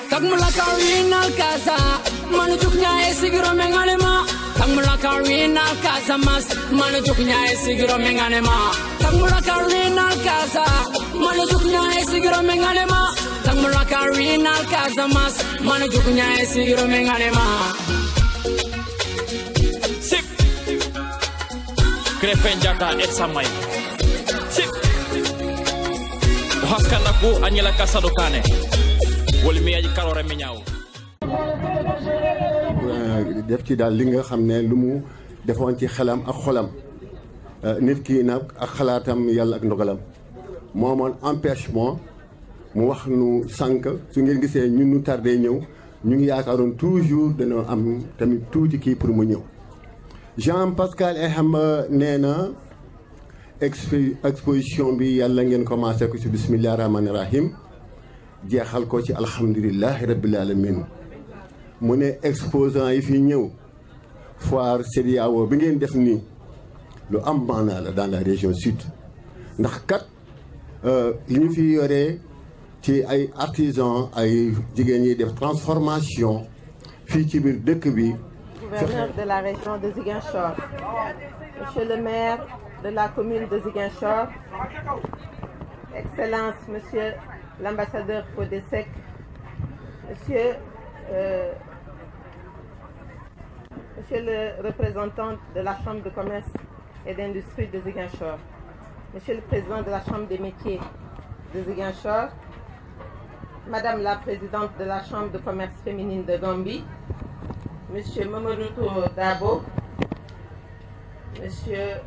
Tagmula karina kaza manu juknya esigiro mengalema Tagmula karina kaza mas manu juknya esigiro mengalema Tagmula karina kaza manu juknya esigiro mengalema Tagmula karina kaza mas manu juknya esigiro mengalema Sip Krefenjata etsamai Sip Haskanaku anyela kasadokane def ci daal li nga xam ne lu mu defoon ci xelam ak xolam nit ki nag ak xalaatam yàlla ak ndogalam moomoon empêchement mu wax nu sànq su ngeen gisee ñun nu tardé ñëw ñu ngi yaakaaroon toujours dañoo am tamit tuuti kii pour mu ñëw Jean Pascal Eham nee na exposition bi yàlla ngeen commencé ko ci bismillah rahmani rahim jeexal ko ci alhamdulillahi rabbil alamin mu ne exposant yi fi ñëw foire CEDEAO bi ngeen def nii lu am maanaa la dans la région sud ndax kat li ñu fi yoree ci ay artisans ay jigéen ñi def transformation fii ci biir dëkk bi. Gouverneur de la région de Ziguinchor, monsieur le maire de la commune de Ziguinchor, Excellence monsieur l'ambassadeur Fodesek, monsieur le représentant de la Chambre de commerce et d'industrie de Ziguinchor, monsieur le président de la Chambre des métiers de Ziguinchor, madame la présidente de la Chambre de commerce féminine de Gambie, monsieur Mamadou Dabo, monsieur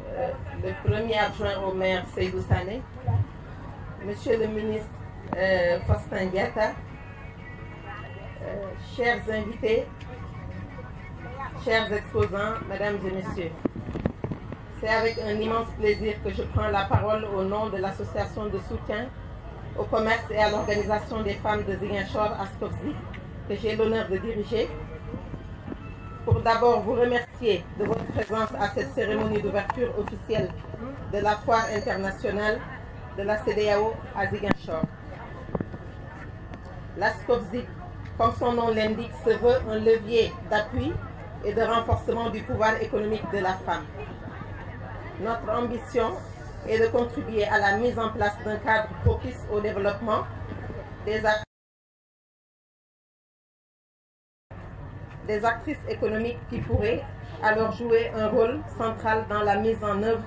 le premier adjoint au maire Seydou Sané, monsieur le ministre Faustin Diatta, chers invités, chers exposants, mesdames et messieurs, c'est avec un immense plaisir que je prends la parole au nom de l'association de soutien au commerce et à l'organisation des femmes de Ziguinchor Askovzi que j'ai l'honneur de diriger, pour d'abord vous remercier de votre présence à cette cérémonie d'ouverture officielle de la foire internationale de la CEDEAO à Ziguinchor. L'Askovzi, comme son nom l'indique, se veut un levier d'appui et de renforcement du pouvoir économique de la femme. Notre ambition est de contribuer à la mise en place d'un cadre propice au développement des actrices économiques qui pourraient alors jouer un rôle central dans la mise en œuvre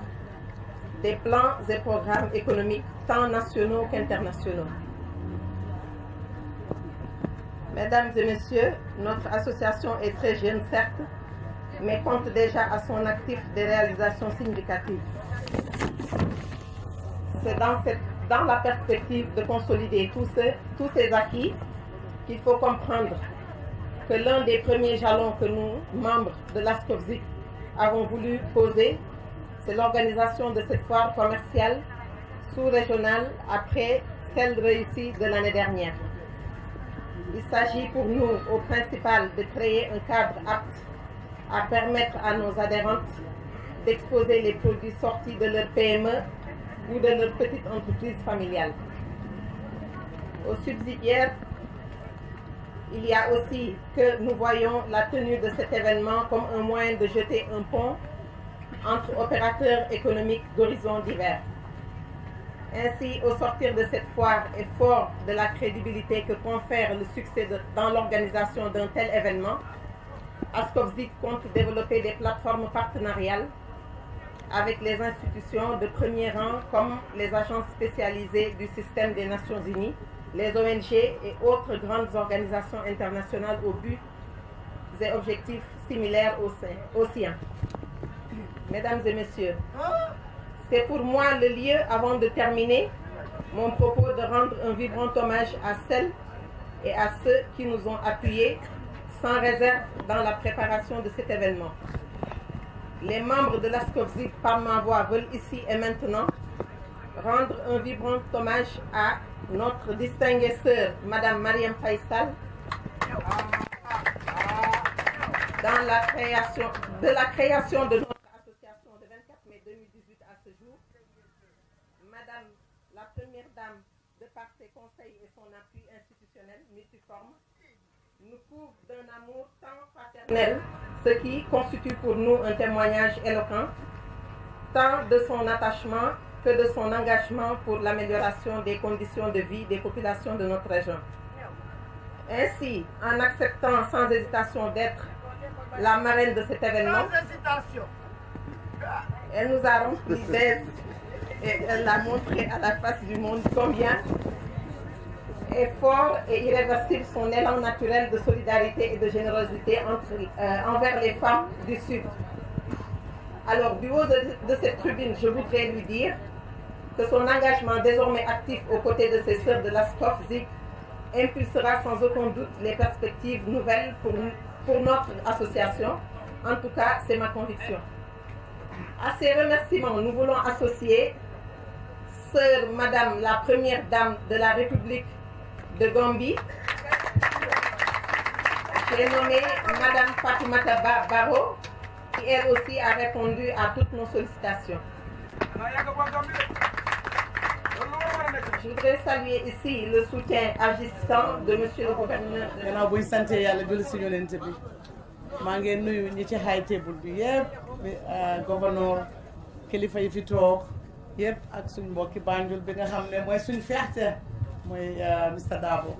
des plans et programmes économiques tant nationaux qu'internationaux. Mesdames et messieurs, notre association est très jeune certes, mais compte déjà à son actif des réalisations significatives. C'est dans la perspective de consolider tous ces acquis qu'il faut comprendre que l'un des premiers jalons que nous, membres de l'Askovzi, avons voulu poser, c'est l'organisation de cette foire commerciale sous-régionale après celle réussie de l'année dernière. Il s'agit pour nous, au principal, de créer un cadre apte à permettre à nos adhérentes d'exposer les produits sortis de leur PME ou de leur petite entreprise familiale. Au subsidiaire, il y a aussi que nous voyons la tenue de cet événement comme un moyen de jeter un pont entre opérateurs économiques d'horizons divers. Ainsi, au sortir de cette foire et fort de la crédibilité que confère le succès dans l'organisation d'un tel événement, Askovzi compte développer des plateformes partenariales avec les institutions de premier rang comme les agences spécialisées du système des Nations Unies, les ONG et autres grandes organisations internationales aux buts et objectifs similaires aux siens. Mesdames et messieurs, c'est pour moi le lieu, avant de terminer mon propos, de rendre un vibrant hommage à celles et à ceux qui nous ont appuyés sans réserve dans la préparation de cet événement. Les membres de l'Askovzi, par ma voix, veulent ici et maintenant rendre un vibrant hommage à notre distinguée sœur, Madame Mariam Faisal, de la création de notre association de 24 mai 2018 à ce jour. Madame la première dame, de par ses conseils et son appui institutionnel multiforme, nous couvre d'un amour tant fraternel, ce qui constitue pour nous un témoignage éloquent, tant de son attachement que de son engagement pour l'amélioration des conditions de vie des populations de notre région. Ainsi, en acceptant sans hésitation d'être la marraine de cet événement, elle nous a rempli d'aise et elle a montré à la face du monde combien est fort et irréversible son élan naturel de solidarité et de générosité envers les femmes du Sud. Alors, du haut de cette tribune, je voudrais lui dire que son engagement désormais actif aux côtés de ses sœurs de l'ASCOF-ZIC impulsera sans aucun doute les perspectives nouvelles pour notre association. En tout cas, c'est ma conviction. À ces remerciements, nous voulons associer sœur Madame la Première Dame de la République de Gambie, qui est nommée Madame Fatoumata Barrow, qui elle aussi a répondu à toutes nos sollicitations. Je voudrais saluer ici le soutien agissant de Monsieur le Gouverneur. gannaaw buy sant yàlla julli si yonent bi maa ngi nuyu ñi ci high table bi yëpp gouverneur kilifa yi fi toog yëpp ak suñ mbokki Banjul bi nga xam ne mooy suñ fierté mooy Mr Dabo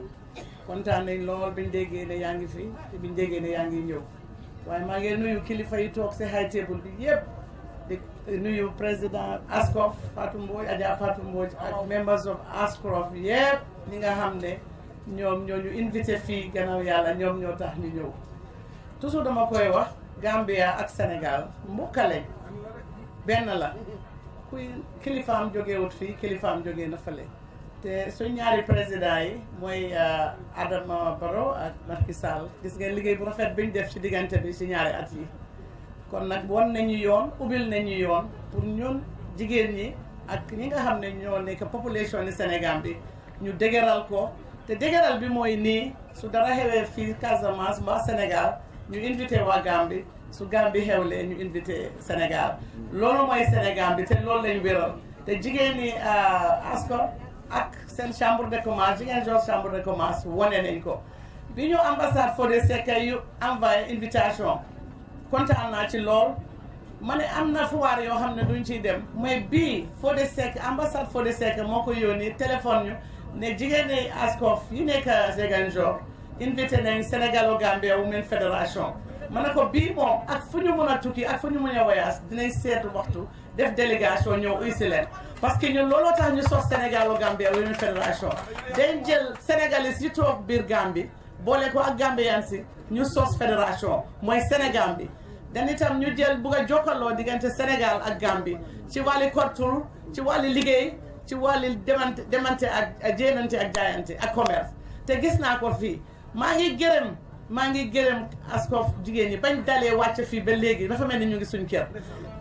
kontaan nañ lool biñ déggee ne yaa ngi fi te biñ déggee ne yaa ngi ñëw waaye maa ngi nuyu kilifa yi toog si high table bi yëpp di nuyu président ASCOF Fatou Mbodj Adja Fatou Mbodj ak members of ASCOF yëpp ñi nga xam ne ñoom ñoo ñu invité fii gannaaw yàlla ñoom ñoo tax ñu ñëw toujours dama koy wax Gambia ak Sénégal mbukkale benn la kuy kilifaam jógewut fii kilifaam jógee na fële te suñ ñaari président yi mooy Adama Barrow ak Macky Sall gis ngeen liggéey bu rafet biñ def ci diggante bi ci ñaari at yi kon nag won nañu yoon ubbil nañu yoon pour ñun jigéen ñi ak ñi nga xam ne ñoo nekk population ni Sénégal bi ñu dëgëral ko te dëgëral bi mooy nii su dara xewee fii Casamance mbaa Sénégal ñu invité waa Gambie su Gambie xewlee ñu invité Sénégal loolu mooy Sénégal bi te loolu lañ wéral te jigéen ñi ASCOF ak seen chambre de commerce jigéen jox chambre de commerce wane nañ ko bi ñu ambassade Fodé Seck yu envoyé invitation kontaan naa ci lool ma ne am na foire yoo xam ne duñ ciy dem mooy bii Fodé Seck ambassade Fodé Seck moo ko yónni téléphone ñu ne jigéen ñi ASCOF yi nekk Ziguinchor invité nañ Sénégalo-Gambia Women Fédération ma ne ko bii moom ak fu ñu mën a tukki ak fu ñu mën a voyage dinañ seetu waxtu def délégation ñëw uy si leen parce que ñun looloo tax ñu sos Sénégalo-Gambia Women Fédération dañ jël sénégalais yi toog biir Gambie boole ko ak Gambien si ñu sos fédération mooy Sénégal bi dañ itam ñu jël bugg a jokkaloo diggante Sénégal ak Gambie ci wàllu culture ci wàllu liggéey ci wàllu demante ak jéenante ak jaayante ak commerce te gis naa ko fii maa ngi gërëm ASCOF jigéen ñi bañ dalee wàcc fii ba léegi dafa mel ni ñu ngi suñ kër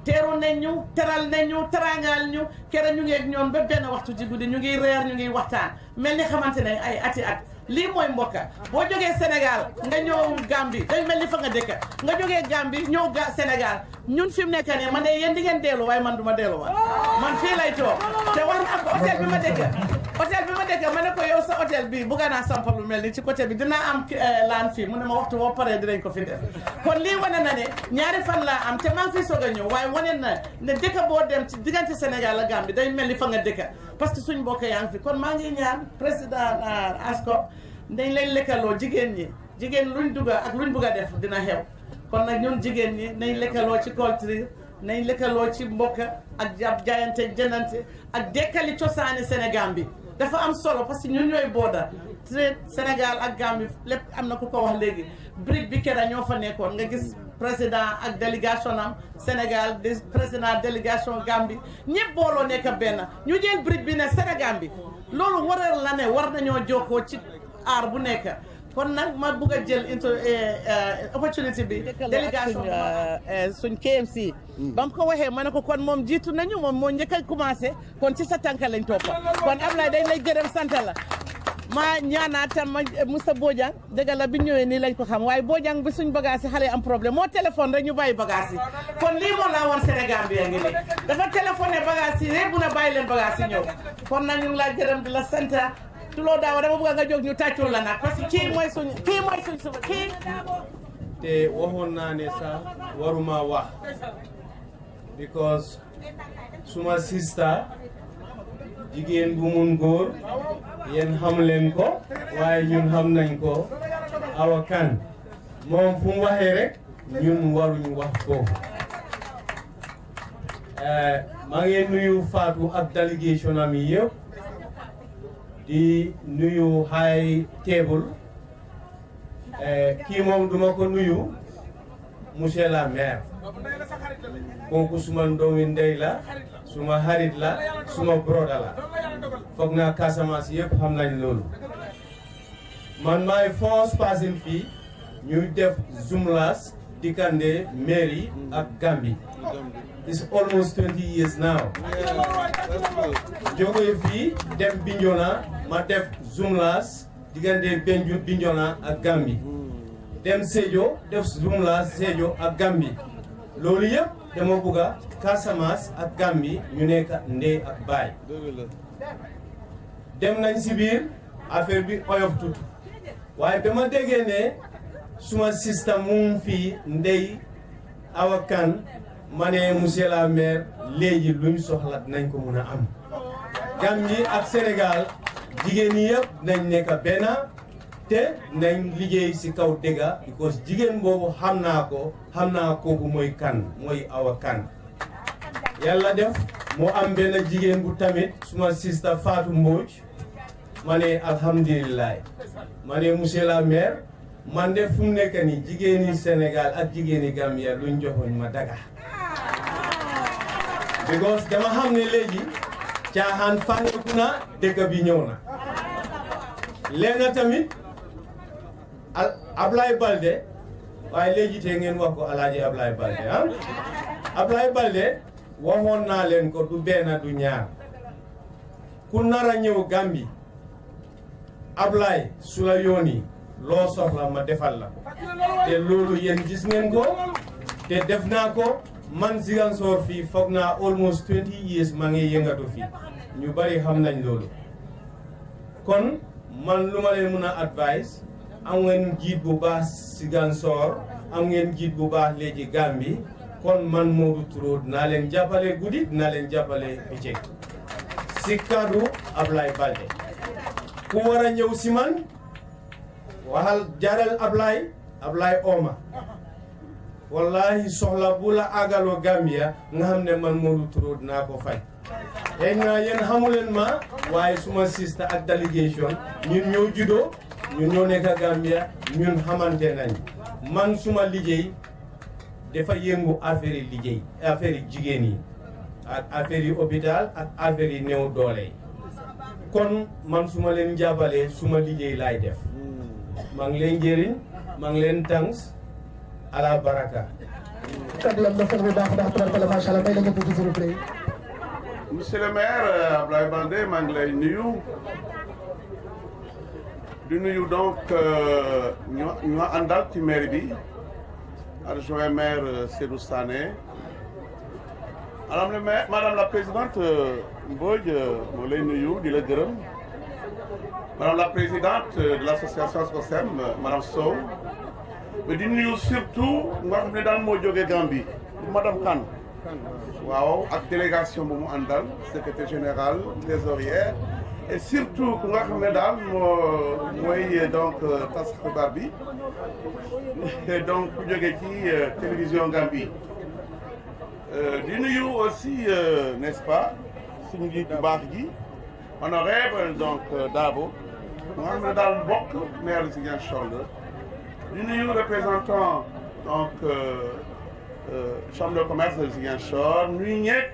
teeru nañ ñu teral nañ ñu terangal ñu kere ñu ngi ak ñoom ba benn waxtu ci guddi ñu ngi reer ñu ngi waxtaan mel ni xamante ne ay ati at lii mooy mbokka boo jógee Sénégal nga ñëw Gambie day mel ni fa nga dëkk nga jógee Gambie ñëw Sénégal ñun fi mu nekk nii man de yéen di ngeen dellu waaye man du ma delluwaat man fii lay toog te wax naa ko hôtel bi ma dëkk ma ne ko yow sa hôtel bi bugga naa sampal lu mel ni ci côté bi dinaa am laan fii mu ne ma waxtu boo paree dinañ ko fi def kon lii wane na ne ñaari fan laa am te maa ngi fi soog a ñëw waaye wane na ne dëkk boo dem ci diggante Sénégal ak Gambie day mel ni fa nga dëkk parce que suñ mbokk yaa ngi fi kon maa ngi ñaan président ASCOF dañ lay lekkaloo jigéen luñ dugga ak luñ bugg a def dina xew kon nag ñun jigéen ñi nañ lekkaloo ci culture nañ lekkaloo ci mbokk ak jaayante jëndante ak dekkali cosaani Sénégal bi dafa am solo parce que ñun ñooy booda Sénégal ak Gambie lépp am na ku ko wax léegi brique bi kera ñoo fa nekkoon nga gis président ak délégation am Sénégal président délégation Gambie ñëpp booloo nekk benn ñu jël brique bi ne Sénégal bi loolu waral la ne war nañoo jokkoo ci aar bu nekk kon nag ma bugg a jël opportunité bi délégation suñ KMC ba mu ko waxee ma ne ko kon moom jiitu nañu moom moo njëkk a commencé kon ci sa tànka lañ toppa kon Ablaye dañ lay gërëm sant la ma ñaanaa tam ma Moussa Bojang dëgg la bi ñëwee nii lañ ko xam waaye Bojang bi suñ bagage yi xale am problème moo téléphone rek ñu bàyyi bagage yi kon lii moo laa woon Sénégal bi ngi nii dafa téléphoné bagage yi rek mun a bàyyi leen bagage yi ñëw kon nag ñu ngi laa gërëm di la sant tuloo daaw dama bëgg nga jóg ñu tàccul la nag parce que kii mooy suñ suba kii te waxoon naa ne sax waruma wax because suma sista jigéen bu mun góor yéen xam leen ko waaye ñun xam nañ ko Awa Kane moom fu mu waxee rek ñun waruñu wax foofu maa ngi nuyu Fatou ak délégation am yi yëpp di nuyu high table kii moom duma ko nuyu monsieur la maire kooku suma doomi ndey la suma xarit la suma broda la foog naa Casamance yëpp xam nañ loolu man maay first person fii ñuy def Jumlas diggante mairie ak Gambie it's almost 20 years now jóge fii dem Bignona ma def Jumlas diggante Bignona ak Gambie dem Sédhiou def Jumlas Sédhiou ak Gambie loolu yëpp dama bëgga Casamance ak Gambie ñu nekk ndey ak baay dem nañ si biir affaire bi oyof tuuti waaye ba ma déggee ne suma système mu fii ndey Awa Kane ma ne monsieur la maire léegi luñ soxla nañ ko mun a am Gambie ak Sénégal jigéen ñi yëpp nañ nekk benn te nañ liggéey si kaw dëgga because jigéen boobu xam naa kooku mooy kan mooy Awa Kane yàlla def moo am benn jigéen bu tamit suma sista Fatou Mbodj ma ne alhamdulilah ma ne monsieur la maire man de fu mu nekk nii jigéeni Sénégal ak jigéeni Gambia luñ joxoñ ma daga because dama xam ne léegi caaxaan fànneeku na dëkk bi ñëw na léegi tamit Ablaye Balde waaye léegi te ngeen wax ko Alaaji Ablaye Balde Ablaye Balde waxoon naa leen ko du benn du ñaar ku nar a ñëw Gambie Ablaye su la yóoni loo soxla ma defal la ko te loolu yéen gis ngeen ko te def naa ko man Ziguinchor fii foog naa almost 20 years maa ngi yëngatu fii ñu bari xam nañ loolu kon man lu ma leen mun a advice am ngeen jiit bu baax Ziguinchor am ngeen jiit bu baax léegi Gambie kon man Modou Touré dinaa leen jàppale guddi dinaa leen jàppale bëccëg si kaddu Ablaye Balde ku war a ñëw si man waxal jaral Ablaye Oma wallahi soxla bu la agaloo Gambia nga xam ne man Modou Touré dinaa ko fay léegi naa yéen xamuleen ma waaye suma sista ak délégation ñun ñoo juddoo ñun ñoo nekk Gambia ñun xamante nañ man suma liggéey dafa yëngu affaire yi liggéey affaire yi jigéen yi ak affaire yi hôpital ak affaire yi néew doole yi kon man suma leen jàppalee suma liggéey laay def maa ngi leen njëriñ maa ngi leen thanks ala baraka. Monsieur le maire Ablaye Balde maa ngi lay nuyu di nuyu donc ñu àndal ci maire bi adjoint maire Seydou Sané madame la présidente Mbodj moo lay nuyu di la gërëm madame la présidente de l'association SCOSEM madame Sow mais di nuyu surtout nga xam ne daal moo jógee Gambie madame Kane waaw ak délégation bu mu àndal secrétaire général trésorière et surtout ku nga xam ne daal mooy donc tas xibaar bi donc ku jógee ci télévision Gambie di nuyu aussi n'est-ce pas suñu njiit bu baax ji honorable donc Dabo mu nga xam ne daal bokk maire Ziguinchor la di nuyu représentant donc chambre de commerce de Ziguinchor ñuy ñekk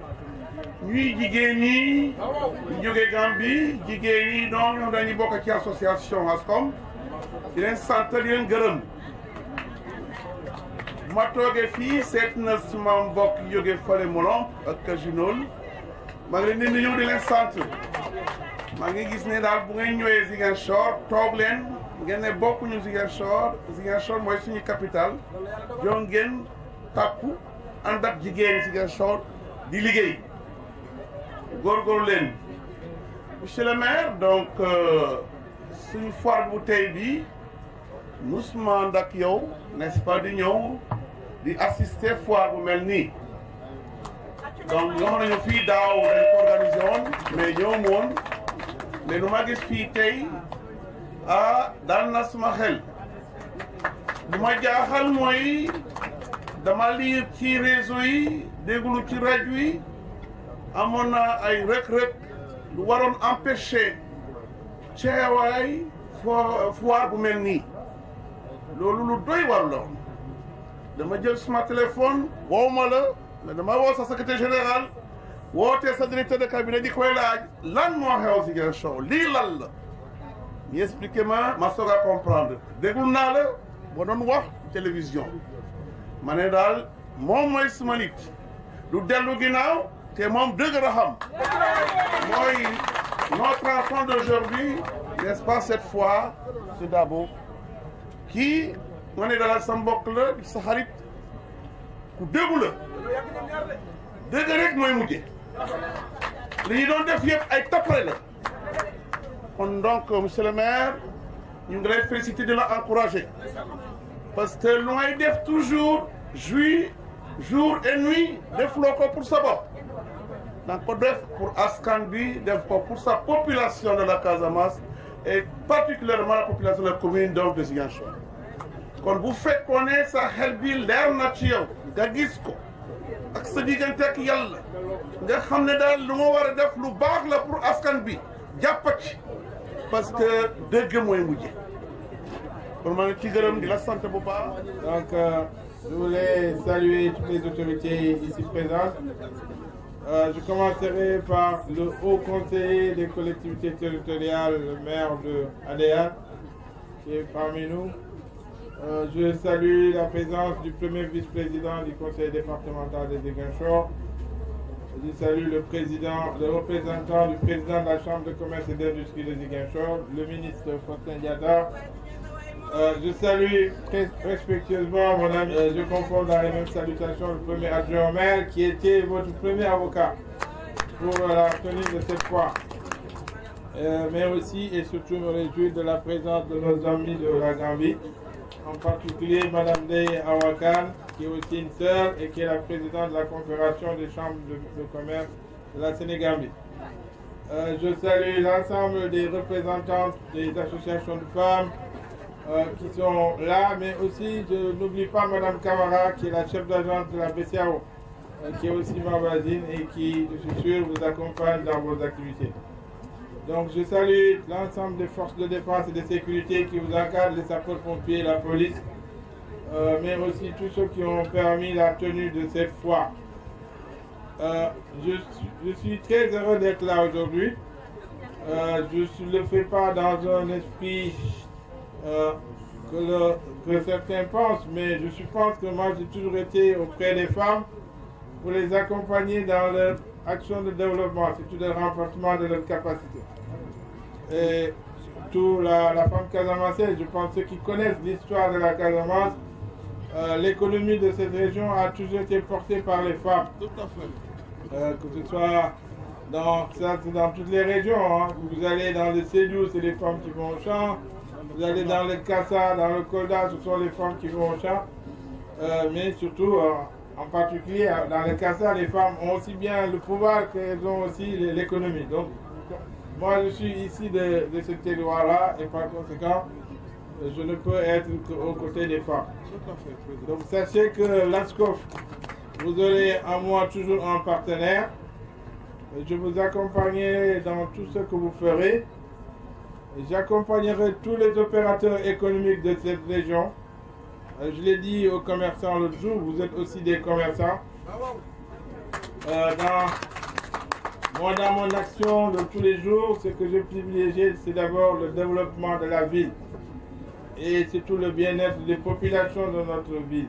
ñuy jigéen ñi ñu jógee Gambie jigéen ñi donc ñoom dañuy bokk ci association ASCOM di leen sant di leen gërëm bu ma toogee fii seet na suma mbokk jóge fale Molon ak Kajinol maa ngi leen di nuyu di leen sant maa ngi gis ne daal bu ngeen ñëwee Ziguinchor toog leen ngeen ne bokkuñu Ziguinchor mooy suñu capital joo ngeen takku ànd ak jigéen Ziguinchor di liggéey góorgóorlu leen monsieur le maire donc suñu foire bu tey bi musuma ànd ak yow n'est-ce pas di ñëw di assister foire bu mel nii donc ñoo nañu fii daaw dañ ko organisé woon mais ñëw woon mais nu ma gis fii tey daal na suma xel lu ma jaaxal mooy dama lire ci réseau yi déglu ci rajo yi amoon na ay rëkk-rëkk lu waroon empêcher ceewaay foire bu mel nii loolu lu doy war la dama jël suma téléphone woowuma la mais dama woo sa secrétaire général wootee sa directeur de cabinet di koy laaj lan moo xew Ziguinchor lii lan la ñu expliqué ma soog a comprendre déglu naa la boo doon wax télévision ma ne daal moom mooy suma nit du dellu ginnaaw te moom dëgg la xam mooy notre enfant d'aujourd'hui n'est-ce pas cette fois c'est Dabo kii ma ne daal sa mbokk la sa xarit ku déggu la dëgg rek mooy mujje li ñu doon def yëpp ay tappale la kon donc monsieur le maire ñu ngi lay féliciter de la encourager parce que lu ngay def toujours jour et nuit defloo ko pour sa bopp danga ko def pour askan bi def ko pour sa population de la Casamance et particulièrement la population de la commune donc de Ziguinchor kon bu fekkoon ne sa xel bi leer na ci yow nga gis ko ak sa diggante ak yàlla nga xam ne daal lu ma war a def lu baax la pour askan bi jàpp ci parce que dëgg mooy mujje kon maa ngi ci gërëm di la sant bu baax. Donc je voulais saluer toutes les autorités ici présentes. Je commencerai par le haut conseiller des collectivités territoriales, le maire de Adéane, qui est parmi nous. Je salue la présence du premier vice-président du conseil départemental de Ziguinchor. Je salue le représentant du président de la chambre de commerce et d'industrie de Ziguinchor, le ministre Faustin Diatta. Je salue très respectueusement mon ami, je confonds dans les mêmes salutations le premier adjoint au maire qui était votre premier avocat pour la tenue de cette foire. Mais aussi et surtout me réjouis de la présence de nos amis de la Gambie, en particulier Madame Dey Awakan, qui est aussi une sœur et qui est la présidente de la Confédération des chambres de commerce de la Sénégambie. Je salue l'ensemble des représentantes des associations de femmes qui sont là, mais aussi je n'oublie pas Madame Camara, qui est la chef d'agence de la BCAO, qui est aussi ma voisine et qui, je suis sûr, vous accompagne dans vos activités. Donc je salue l'ensemble des forces de défense et de sécurité qui vous encadrent, les sapeurs-pompiers, la police, mais aussi tous ceux qui ont permis la tenue de cette foire. Je suis très heureux d'être là aujourd'hui. Je ne le fais pas dans un esprit que certains pensent, mais je pense que moi j'ai toujours été auprès des femmes pour les accompagner dans leur action de développement, surtout le renforcement de leurs capacités. Et surtout la femme casamançaise, je pense ceux qui connaissent l'histoire de la Casamance, l'économie de cette région a toujours été portée par les femmes. Tout à fait. Que ce soit dans toutes les régions, hein. Vous allez dans le Sédou, c'est les femmes qui vont au champ. Vous allez dans le Kassa, dans le Kolda, ce sont les femmes qui vont au champ. Mais surtout, en particulier, dans le Kassa, les femmes ont aussi bien le pouvoir qu'elles ont aussi l'économie. Donc, moi, je suis ici de ce territoire-là et par conséquent, je ne peux être qu'aux côtés des femmes. Donc, sachez que l'ASCOF, vous aurez en moi toujours un partenaire. Je vous accompagnerai dans tout ce que vous ferez. J'accompagnerai tous les opérateurs économiques de cette région. Je l'ai dit aux commerçants l'autre jour, vous êtes aussi des commerçants. Dans mon action de tous les jours, ce que je privilégie, c'est d'abord le développement de la ville. et surtout le bien-être des populations de notre ville.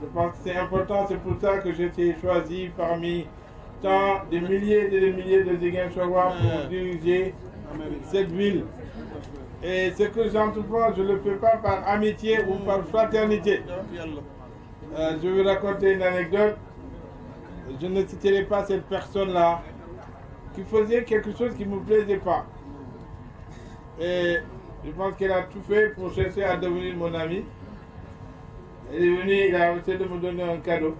Je pense que c'est important, c'est pour ça que j'ai été choisi parmi tant des milliers et des milliers de Ziguinchorois pour diriger cette ville. Et ce que j'entreprends, je ne le fais pas par amitié ou par fraternité. Je vais raconter une anecdote. Je ne citerai pas cette personne-là qui faisait quelque chose qui ne me plaisait pas. Et je pense qu'elle a tout fait pour chercher à devenir mon ami. Elle est venue, il a essayé de me donner un cadeau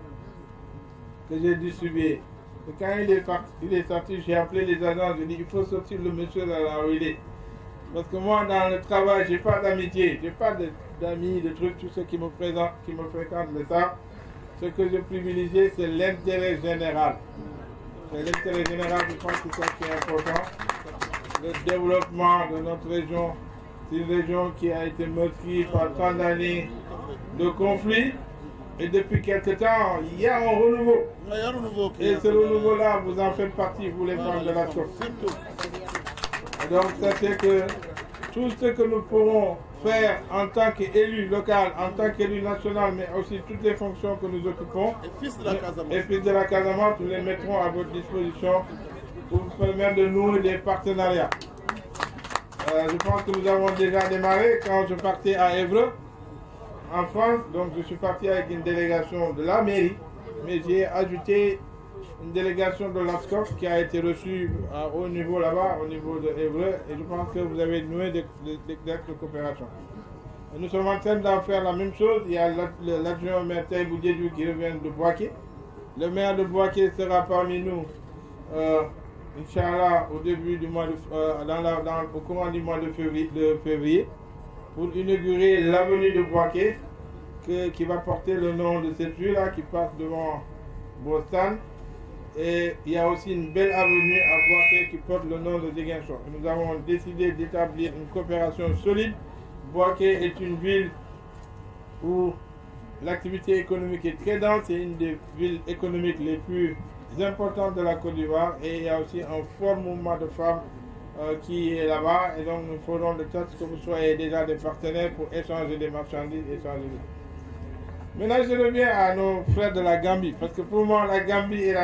que j'ai distribué. Et quand il est sorti, j'ai appelé les agents, j'ai dit il faut sortir le monsieur là où il est. Parce que moi, dans le travail, je n'ai pas d'amitié, je n'ai pas d'amis, de trucs, tous ceux qui me fréquentent le savent. Ce que je privilégie, c'est l'intérêt général. C'est l'intérêt général, je pense que c'est ça qui est important. Le développement de notre région, c'est une région qui a été meurtrie par tant d'années de conflits. Et depuis quelque temps, il y a un renouveau. Et ce renouveau-là, vous en faites partie, vous les femmes de la chose. Et donc, sachez que tout ce que nous pourrons faire en tant qu'élu local, en tant qu'élu national, mais aussi toutes les fonctions que nous occupons, et fils de la Casamance, nous les mettrons à votre disposition pour vous permettre de nouer des partenariats. Je pense que nous avons déjà démarré quand je partais à Évreux, en France. Donc je suis parti avec une délégation de la mairie, mais j'ai ajouté une délégation de l'ASCOF qui a été reçue à haut niveau là-bas, au niveau de Évreux, et je pense que vous avez noué des actes de coopération. Et nous sommes en train d'en faire la même chose. Il y a l'adjoint maire Taïbou Diédou qui revient de Boaké. Le maire de Boaké sera parmi nous, Inch'Allah, au début du mois au courant du mois de février pour inaugurer l'avenue de Boaké qui va porter le nom de cette rue-là qui passe devant Bostan. Et il y a aussi une belle avenue à Boaké qui porte le nom de Ziguinchor. Nous avons décidé d'établir une coopération solide. Boaké est une ville où l'activité économique est très dense. C'est une des villes économiques les plus importantes de la Côte d'Ivoire. Et il y a aussi un fort mouvement de femmes qui est là-bas. Et donc nous ferons de sorte que vous soyez déjà des partenaires pour échanger des marchandises, échanger des... Maintenant, je reviens à nos frères de la Gambie. Parce que pour moi, la Gambie et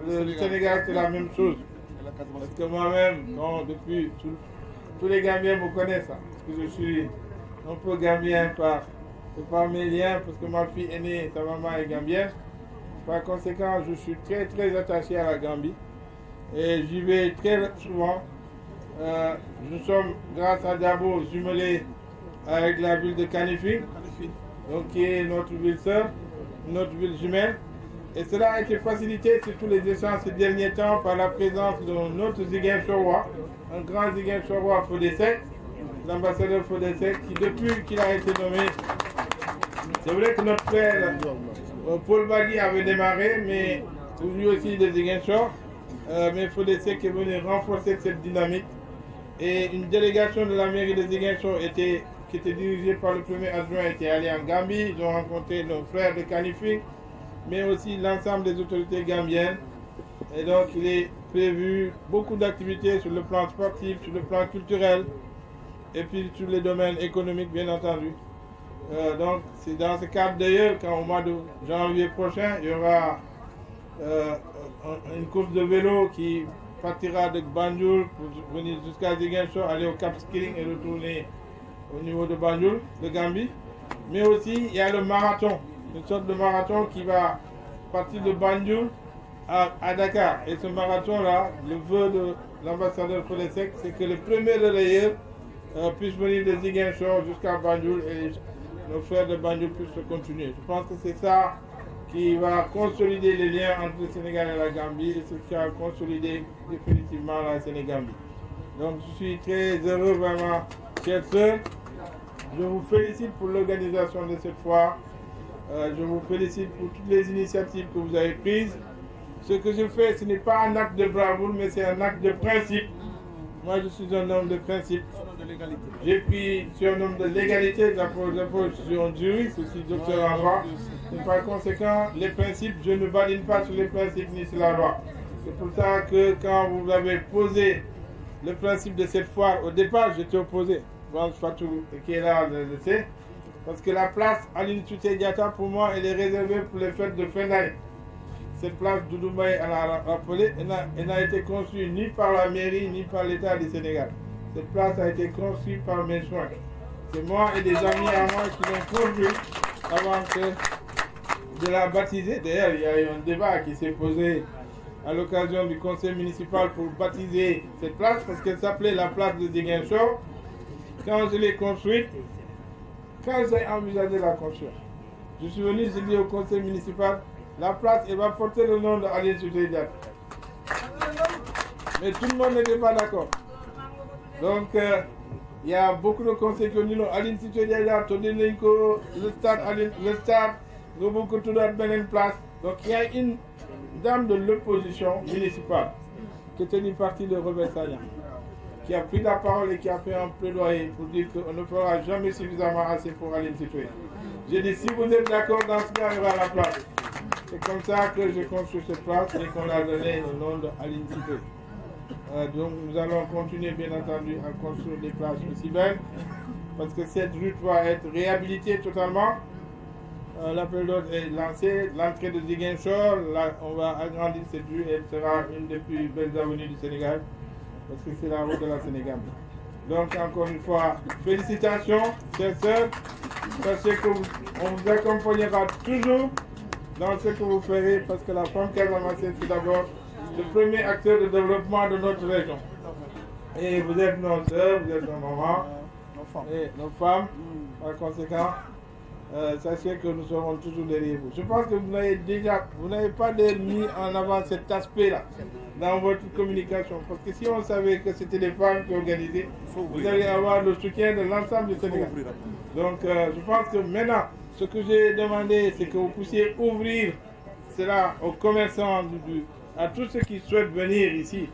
le Sénégal, c'est la même chose. Parce que moi-même, depuis, tous les Gambiens me connaissent. Parce que je suis un peu Gambien par mes liens, parce que ma fille est née, sa maman est Gambienne. Par conséquent, je suis très très attaché à la Gambie. Et j'y vais très souvent. Nous sommes, grâce à Dabo, jumelés avec la ville de Kanifing, donc qui est notre ville sœur, notre ville jumelle. Et cela a été facilité sur tous les échanges ces derniers temps par la présence de notre Ziguinchorois, un grand Ziguinchorois Fodesek, l'ambassadeur Fodesek, qui depuis qu'il a été nommé, c'est vrai que notre frère Paul Badi avait démarré, mais lui aussi de Ziguinchor, mais Fodesek est venu renforcer cette dynamique. Et une délégation de la mairie de Ziguinchor qui était dirigée par le premier adjoint était allée en Gambie. Ils ont rencontré nos frères de Kanifing, mais aussi l'ensemble des autorités gambiennes. Et donc il est prévu beaucoup d'activités sur le plan sportif, sur le plan culturel, et puis sur les domaines économiques bien entendu. Donc c'est dans ce cadre d'ailleurs qu'au mois de janvier prochain, il y aura une course de vélo qui partira de Banjul pour venir jusqu'à Ziguinchor, aller au Cap Skirring et retourner au niveau de Banjul, de Gambie. Mais aussi il y a le marathon, une sorte de marathon qui va partir de Banjul à Dakar. Et ce marathon-là, le vœu de l'ambassadeur Fodesek, c'est que le premier relayeur puisse venir de Ziguinchor jusqu'à Banjul et nos frères de Banjul puissent continuer. Je pense que c'est ça qui va consolider les liens entre le Sénégal et la Gambie et ce qui va consolider définitivement la Sénégambie. Donc je suis très heureux vraiment, chers sœurs. Je vous félicite pour l'organisation de cette foire. Je vous félicite pour toutes les initiatives que vous avez prises. Ce que je fais, ce n'est pas un acte de bravoure, mais c'est un acte de principe. Moi, je suis un homme de principe. J'ai pris sur un homme de l'égalité, j'appose sur un jury, je suis docteur en droit. Et par conséquent, les principes, je ne badine pas sur les principes ni sur la loi. C'est pour ça que quand vous avez posé le principe de cette foire, au départ, j'étais opposé. Branche Fatou qui est là le sait. Parce que la place Aline Sitoé Diatta, pour moi, elle est réservée pour les fêtes de fin d'année. Cette place, Doudou Mbaye elle a rappelé, elle n'a été construite ni par la mairie ni par l'État du Sénégal. Cette place a été construite par mes soins. C'est moi et des amis à moi qui l'ont construite avant de la baptiser. D'ailleurs, il y a eu un débat qui s'est posé à l'occasion du conseil municipal pour baptiser cette place parce qu'elle s'appelait la place de Ziguinchor. Quand je l'ai construite, quand j'ai envisagé la construire, je suis venu, j'ai dit au conseil municipal, la place elle va porter le nom d'Aline Sitoé Diatta. Mais tout le monde n'était pas d'accord. Donc, il y a beaucoup de conseils qui ont dit non, Aline Sitoé Diatta, le stade, beaucoup de place. Donc, il y a une dame de l'opposition municipale qui était du parti de Robert Sagna, qui a pris la parole et qui a fait un plaidoyer pour dire qu'on ne fera jamais suffisamment assez pour Aline Sitoé. J'ai dit, si vous êtes d'accord, dans ce cas, il y aura la place. C'est comme ça que j'ai construit cette place et qu'on a donné le nom d'Aline Sitoé. Donc nous allons continuer bien entendu à construire des places aussi belles parce que cette rue doit être réhabilitée totalement. L'appel d'ordre est lancé, l'entrée de Ziguinchor, là on va agrandir cette rue et elle sera une des plus belles avenues du Sénégal parce que c'est la route de la Sénégal. Donc encore une fois, félicitations chers sœurs, sachez qu'on vous accompagnera toujours dans ce que vous ferez parce que la femme casamançaise c'est d'abord le premier acteur de développement de notre région. Et vous êtes nos sœurs, vous êtes nos mamans, et nos femmes. Par conséquent, sachez que nous serons toujours derrière vous. Je pense que vous n'avez pas mis en avant cet aspect-là dans votre communication. Parce que si on savait que c'était les femmes qui organisaient, vous allez avoir le soutien de l'ensemble du Sénégal. Donc je pense que maintenant, ce que j'ai demandé, c'est que vous puissiez ouvrir cela aux commerçants à tous ceux qui souhaitent venir ici,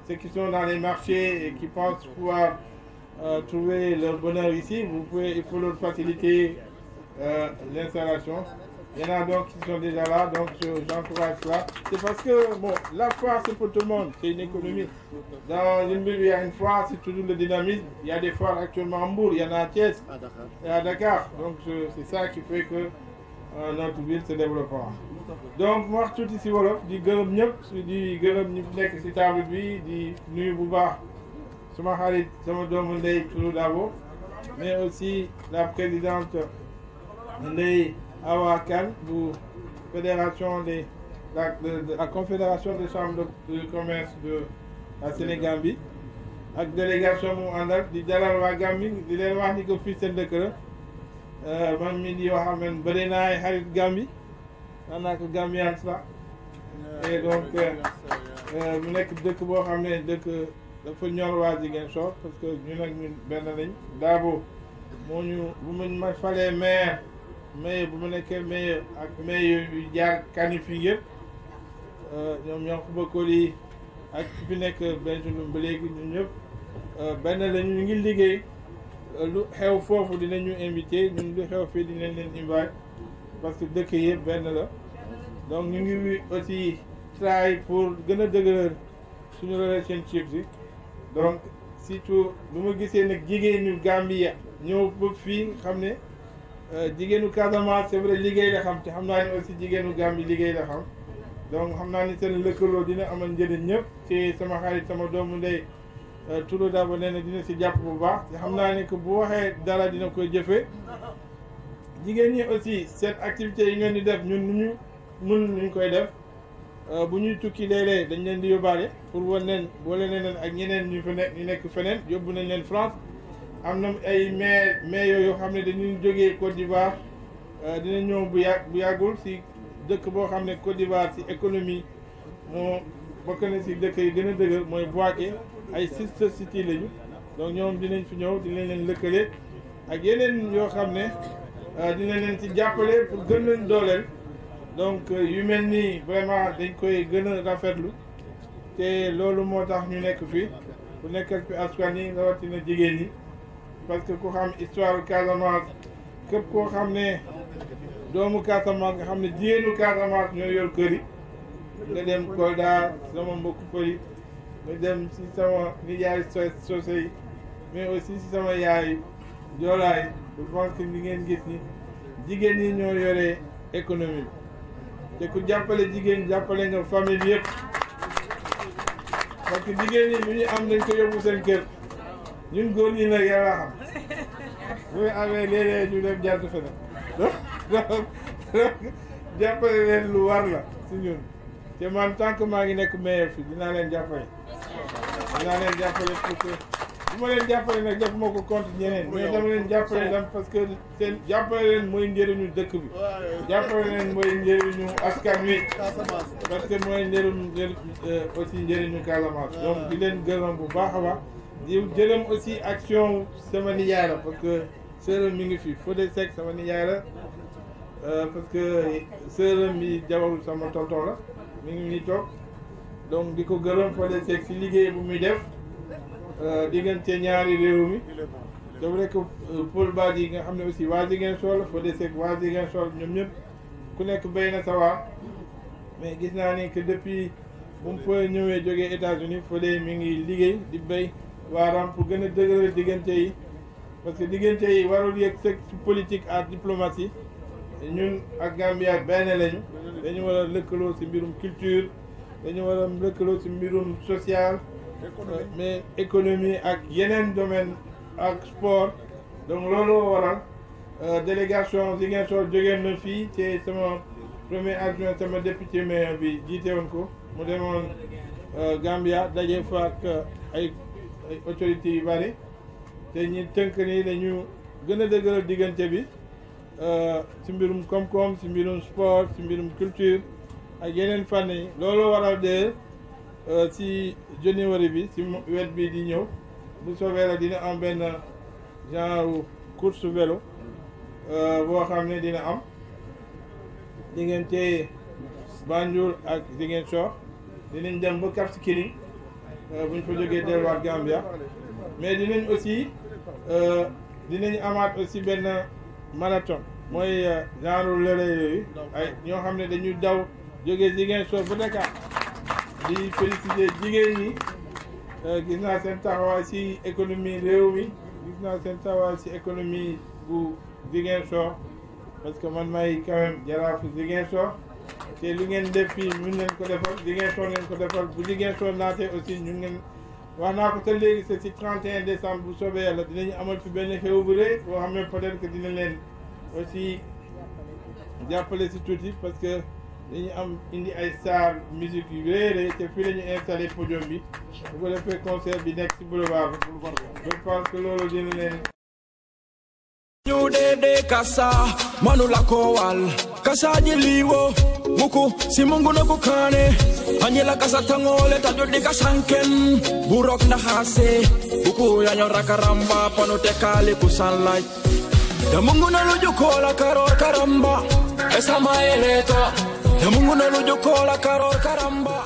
ceux qui sont dans les marchés et qui pensent pouvoir trouver leur bonheur ici, il faut leur faciliter l'installation. Il y en a donc qui sont déjà là, donc j'encourage cela. C'est parce que bon, la foire c'est pour tout le monde, c'est une économie. Dans une ville où il y a une foire, c'est toujours le dynamisme. Il y a des foires actuellement en Mbour, il y en a à Thiès et à Dakar. Donc c'est ça qui fait que notre ville se développera. Donc moi tout ici wolof di gërëm ñëpp di gërëm ñi nekk ci table bi di nuyu bu baax sama xarit sama doomu ndey Tourou Dabo mais aussi la présidente Ndeye Awa Kane bu fédération de la confédération des chambres de commerce de la Sénégambie ak délégation mu àndal di dalal waa Gambie di leen wax ni ko fii seen dëkk la man mi di wax amen bëri naa ay xarit Gambie daanaka Gambian la et donc mu nekk dëkk boo xam ne dëkk dafa ñor waa Ziguinchor parce que ñun ak ñun benn lañ Dabo moo ñu bu ma falee maire bu ma nekkee maire ak maire yu jaar kanif yi yëpp ñoom ñoo ko bëggoon yi ak fi nekk Bengelloune ba léegi ñun ñëpp benn la ñu ngi liggéey lu xew foofu dinañu invité ñun lu xew fii dinañ leen invite parce que dëkk yëpp benn la donc ñu ngi aussi try pour gën a dëgëral suñu relationship si donc surtout bu ma gisee nag jigéenu Gambia ñëw ba fii xam ne jigéenu Casamance c'est vrai liggéey la xam te xam naa ni aussi jigéenu Gambie liggéey la xam donc xam naa ni seen lëkkaloo dina amal njëriñ ñëpp te sama xarit sama doomu ndey Tourou Dabo nee na dina si jàpp bu baax te xam naa ne que bu waxee dara dina koy jëfee jigéen ñi aussi seen activité yi ngeen di def ñun ñu koy def bu ñuy tukki léeg-léeg dañ leen di yóbbaale pour wan leen boole leen ak ñeneen ñu nekk feneen yóbbu nañ leen France am na ay maire yoo xam ne dañuy jógee Côte d'Ivoire dina ñëw bu yàggul si dëkk boo xam ne Côte d'Ivoire si économie moo bokk na si dëkk yi gën a dëgër mooy Bouaké ay sister city lañu donc ñoom dinañ fi ñëw dinañ leen lëkkale ak yeneen yoo xam ne dinañ leen ci jàppale pour gën leen dooleel donc yu mel nii vraiment dañ koy gën a rafetlu te loolu moo tax ñu nekk fii ku nekkal fi askan yi rawatina jigéen ñi parce que ku xam histoire Casamance képp koo xam ne doomu Casamance nga xam ne jigéenu Casamance ñoo yor kër yi nga dem Kolda sama mbokku pël yi nga dem si sama nijaay soose yi mais aussi si sama yaay joolaay je pense que li ngeen gis ni jigéen ñi ñoo yore économie te ku jàppale jigéen jàppale nga famille yëpp parce que jigéen ñi lu ñu am nañ ko yóbbu seen kër ñun góor ñi nag yàlla xam bu ñu amee léeg-léeg ñu dem jàdd feneen jàppale leen lu war la si ñun te man tant que maa ngi nekk maire fi dinaa leen jàppale parce que bu ma leen jàppale nag def moo ko compte ñeneen mais dama leen jàppale dam parce que seen jàppale leen mooy njëriñu dëkk bi jàppale leen mooy njëriñu askan wi parce que mooy njëriñu aussi njëriñu Casamance donc di leen gërëm bu baax a baax di jërëm aussi action sama nijaay la parce que sërëm mi ngi fi Fodé Seck sama nijaay la parce que sërëm bi jabarul sama tonton la mi ngi nii toog donc di ko gërëm Fodé Seck si liggéey bu muy def diggante ñaari réew mi c'est vrai que Paul Badji yi nga xam ne aussi waa Ziguinchor la Fodé Seck waa Ziguinchor ñoom ñëpp ku nekk béy na sa waar mais gis naa ni que depuis bu mu fa ñëwee jógee États-Unis Fodé mi ngi liggéey di béy waaram pour gën a dëgëral diggante yi parce que diggante yi warul yëg sëg ci politique ak diplomatie ñun ak Gambia benn lañu dañu war a lëkkaloo ci mbirum culture dañu war a lëkkaloo ci mbirum social mais économie ak yeneen domaine ak sport donc looloo waral délégation Ziguinchor jógeen na fii te sama premier adjoint sama député maire bi jiite woon ko mu demoon Gambia daje fa ak ay autorités yu bari te ñi tënk ni dañu gën a dëgëral diggante bi ci mbirum koom-koom ci mbirum sport ci mbirum culture ak yeneen fànn yi loolu waral de ci janvier bi ci wet bi di ñëw bu soobee la dina am benn genre course vélo boo xam ne dina am diggante Banjul ak Ziguinchor dinañ dem ba Cap Skirring buñ fa jógee delluwaat Gambia mais dinañ aussi dinañ amaat aussi benn marathon mooy genre lële yooyu ay ñoo xam ne dañuy daw jógee Ziguinchor ba Dakar di féliciter jigéen ñi gis naa seen taxawaay ci économie réew mi gis naa seen taxawaay ci économie bu Ziguinchor parce que man may quand même jaraafu Ziguinchor te lu ngeen def fii ñun leen ko defal Ziguinchor leen ko defal bu Ziguinchor naatee aussi ñun ngeen wax naa ko te léegi c'est ci 31 décembre bu soobee yàlla dinañu amal fi benn xew bu rëy boo xam ne peut-être que dina leen aussi jàppale ci tuuti parce que dañu am indi ay salle musique yu rëy te fii la ñu installé podium bi bu ko defee concert bi nekk ci boulevard bi je pense que loolu dina leen ñu dede kasa manula kowal kasa jiliwo muku simungu na kukane anyela kasa tangole tajodi kasanken burok na hase buku yanyo rakaramba panote kale kusanlay damungu na luju kola karor karamba esa maeleto damungu na luju kola karor karamba